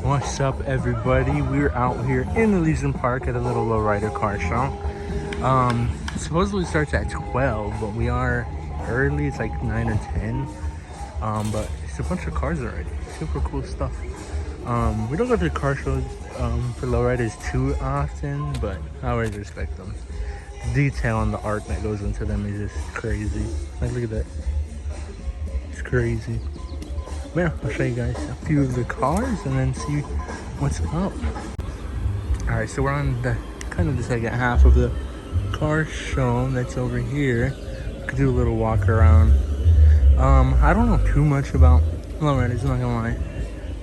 What's up, everybody? We're out here in Elysian Park at a little Lowrider car show. It supposedly starts at 12, but we are early. It's like 9 or 10. But it's a bunch of cars already. Super cool stuff. We don't go to car shows for lowriders too often, but I always respect them. The detail and the art that goes into them is just crazy. Like, look at that. It's crazy. But yeah, I'll show you guys a few of the cars and then see what's up. Alright, so we're on the kind of the second half of the car show that's over here. We could do a little walk around. I don't know too much about lowriders, I'm not gonna lie.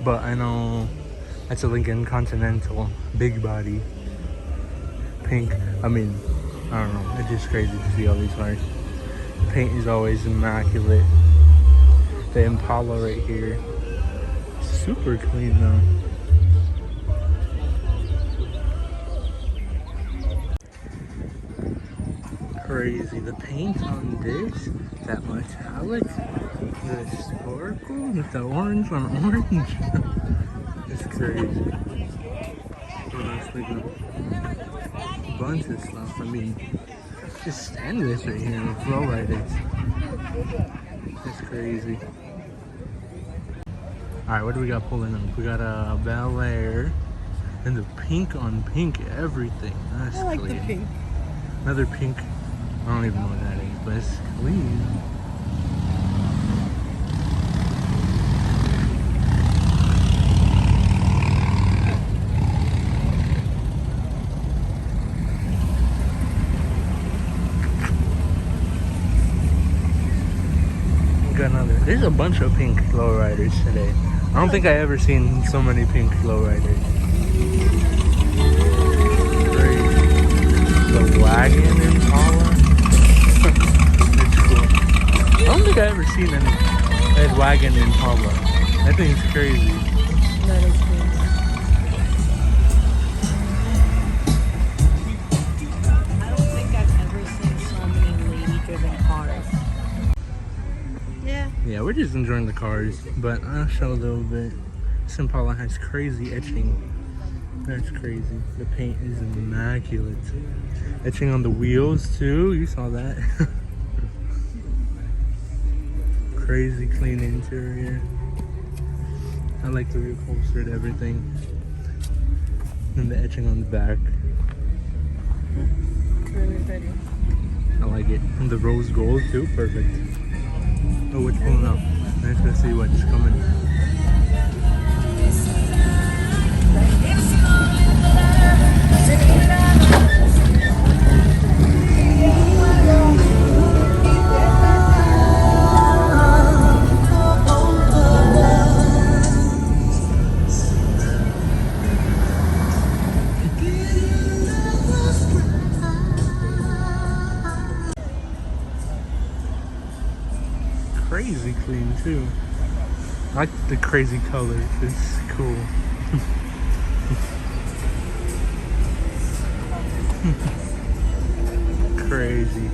But I know that's a Lincoln Continental, big body, pink. I mean, I don't know, it's just crazy to see all these cars. The paint is always immaculate. The Impala right here, super clean though. Crazy, the paint on this, that metallic, the sparkle with the orange on orange. It's crazy. That's like a bunch of stuff. I mean, just endless right here with lowriders. It's crazy. Alright, what do we got pulling up? We got a Bel Air and the pink on pink everything. That's I like clean. the pink. Another pink. I don't even know what that is, but it's clean. Got another. There's a bunch of pink lowriders today. I don't think I ever seen so many pink lowriders. Crazy. The wagon Impala. It's cool. I don't think I ever seen any red wagon Impala. That thing's crazy. That is cool. I don't think I've ever seen so many lady-driven cars. Yeah, we're just enjoying the cars, but I'll show a little bit. This Impala has crazy etching. That's crazy. The paint is immaculate. Etching on the wheels too, you saw that. Crazy clean interior. I like the reupholstered everything. And the etching on the back. It's really pretty. I like it. And the rose gold too, perfect. Oh, what's pulling up? Let's go see what's coming. Crazy clean too. I like the crazy colors. It's cool. Crazy.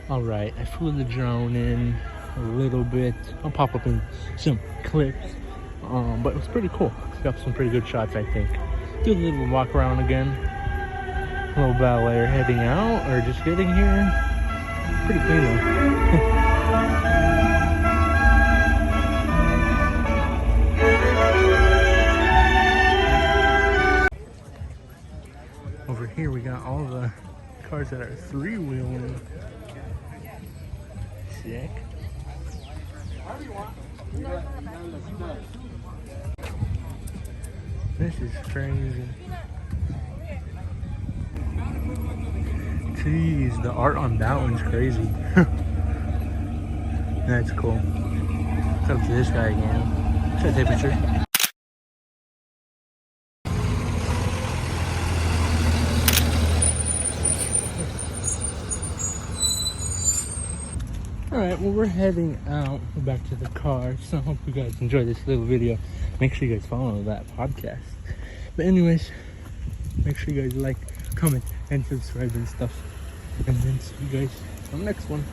Alright, I flew the drone in a little bit. I'll pop up in some clips. But it was pretty cool. Got some pretty good shots, I think. Do a little walk around again. A little Bel Air heading out, or just getting here. Pretty clean though. Over here we got all the cars that are three-wheeling. Sick. This is crazy. Jeez, the art on that one's crazy. That's cool. Let's up to this guy again. Should I take a picture? Alright, well, we're heading out. We're back to the car. So I hope you guys enjoyed this little video. Make sure you guys follow that podcast. But anyways, make sure you guys like, comment, and subscribe and stuff. And then see you guys on the next one.